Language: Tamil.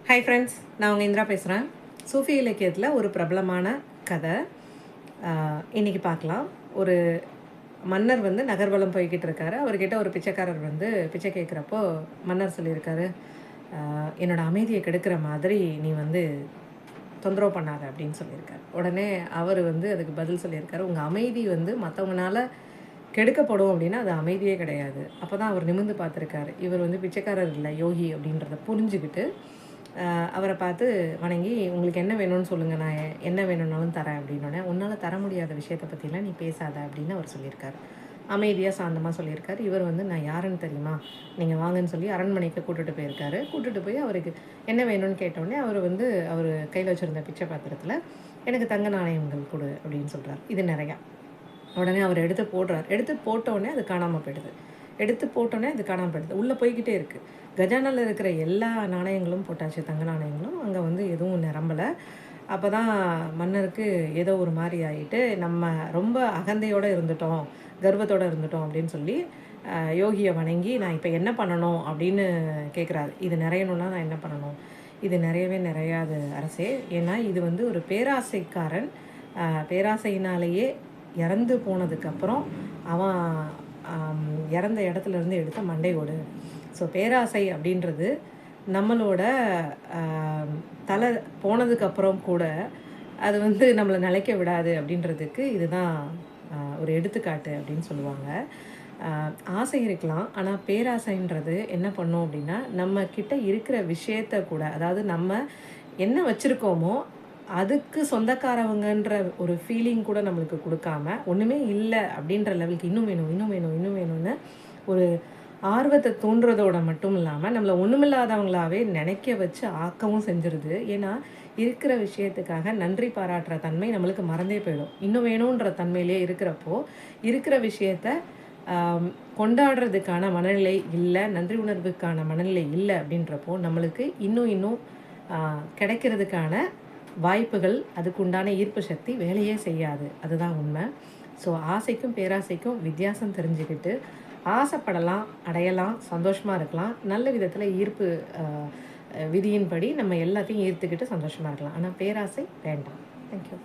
ஹாய் ஃப்ரெண்ட்ஸ், நான் உங்கள் இந்திரா பேசுகிறேன். சூஃபி இலக்கியத்தில் ஒரு பிரபலமான கதை இன்றைக்கி பார்க்கலாம். ஒரு மன்னர் வந்து நகர்வலம் போய்கிட்டு இருக்காரு. அவர்கிட்ட ஒரு பிச்சைக்காரர் வந்து பிச்சை கேட்குறப்போ மன்னர் சொல்லியிருக்காரு, என்னோட அமைதியை கெடுக்கிற மாதிரி நீ வந்து தொந்தரவு பண்ணாத அப்படின்னு சொல்லியிருக்காரு. உடனே அவர் வந்து அதுக்கு பதில் சொல்லியிருக்காரு, உங்கள் அமைதி வந்து மற்றவங்களால கெடுக்கப்படும் அப்படின்னா அது அமைதியே கிடையாது. அப்போ தான் அவர் நிமிர்ந்து பார்த்துருக்காரு. இவர் வந்து பிச்சைக்காரர் இல்லை, யோகி அப்படின்றத புரிஞ்சுக்கிட்டு அவரை பார்த்து வணங்கி, உங்களுக்கு என்ன வேணும்னு சொல்லுங்கள், நான் என்ன வேணும்னாலும் தரேன் அப்படின்னோடனே, உன்னால் தர முடியாத விஷயத்தை பற்றிலாம் நீ பேசாத அப்படின்னு அவர் சொல்லியிருக்காரு. அமைதியாக சாந்தமாக சொல்லியிருக்காரு. இவர் வந்து நான் யாருன்னு தெரியுமா, நீங்கள் வாங்கன்னு சொல்லி அரண்மனைக்கு கூட்டிகிட்டு போயிருக்காரு. கூட்டிகிட்டு போய் அவருக்கு என்ன வேணும்னு கேட்டோடனே அவர் வந்து அவர் கையில் வச்சுருந்த பிச்சை பாத்திரத்தில் எனக்கு தங்க நாணயங்கள் கொடு அப்படின்னு சொல்கிறார். இது நிறையா. உடனே அவர் எடுத்து போடுறார். எடுத்து போட்டோடனே அது காணாமல் போயிடுது. எடுத்து போட்டோன்னே அது காணாமல் போயிடுது. உள்ளே போய்கிட்டே இருக்குது. கஜானாவில் இருக்கிற எல்லா நாணயங்களும் போட்டாச்சு, தங்க நாணயங்களும். அங்கே வந்து எதுவும் நிரம்பலை. அப்போ தான் மன்னருக்கு ஏதோ ஒரு மாதிரி ஆகிட்டு, நம்ம ரொம்ப அகந்தையோடு இருந்துட்டோம், கர்வத்தோடு இருந்துட்டோம் அப்படின்னு சொல்லி யோகியை வணங்கி, நான் இப்போ என்ன பண்ணணும் அப்படின்னு கேட்குறாரு. இது நிறையணுன்னா நான் என்ன பண்ணணும்? இது நிறையவே நிறையாது அரசே. ஏன்னா இது வந்து ஒரு பேராசைக்காரன், பேராசையினாலேயே இறந்து போனதுக்கப்புறம் அவன் இறந்த இடத்துலேருந்து எடுத்த மண்டை ஓடு. ஸோ பேராசை அப்படின்றது நம்மளோட தலை போனதுக்கப்புறம் கூட அது வந்து நம்மளை நிலைக்க விடாது அப்படின்றதுக்கு இதுதான் ஒரு எடுத்துக்காட்டு அப்படின்னு சொல்லுவாங்க. ஆசை இருக்கலாம், ஆனால் பேராசைன்றது என்ன பண்ணும் அப்படின்னா, நம்ம கிட்ட இருக்கிற விஷயத்த கூட, அதாவது நம்ம என்ன வச்சுருக்கோமோ அதுக்கு சொந்தக்காரவங்கன்ற ஒரு ஃபீலிங் கூட நம்மளுக்கு கொடுக்காம, ஒன்றுமே இல்லை அப்படின்ற லெவலுக்கு இன்னும் வேணும் இன்னும் வேணும் இன்னும் வேணும்னு ஒரு ஆர்வத்தை தூண்டுறதோட மட்டும் இல்லாமல் நம்மளை ஒன்றுமில்லாதவங்களாவே நினைக்க வச்சு ஆக்கவும் செஞ்சிருது. ஏன்னா இருக்கிற விஷயத்துக்காக நன்றி பாராட்டுற தன்மை நம்மளுக்கு மறந்தே போயிடும். இன்னும் வேணுன்ற தன்மையிலே இருக்கிறப்போ இருக்கிற விஷயத்த கொண்டாடுறதுக்கான மனநிலை இல்லை, நன்றி உணர்வுக்கான மனநிலை இல்லை அப்படின்றப்போ நம்மளுக்கு இன்னும் கிடைக்கிறதுக்கான வாய்ப்புகள், அதுக்குண்டான ஈர்ப்பு சக்தி வேலையே செய்யாது. அதுதான் உண்மை. ஸோ ஆசைக்கும் பேராசைக்கும் வித்தியாசம் தெரிஞ்சுக்கிட்டு ஆசைப்படலாம், அடையலாம், சந்தோஷமாக இருக்கலாம். நல்ல விதத்தில் ஈர்ப்பு விதியின்படி நம்ம எல்லாத்தையும் ஈர்த்துக்கிட்டு சந்தோஷமாக இருக்கலாம். ஆனால் பேராசை வேண்டாம். தேங்க்யூ.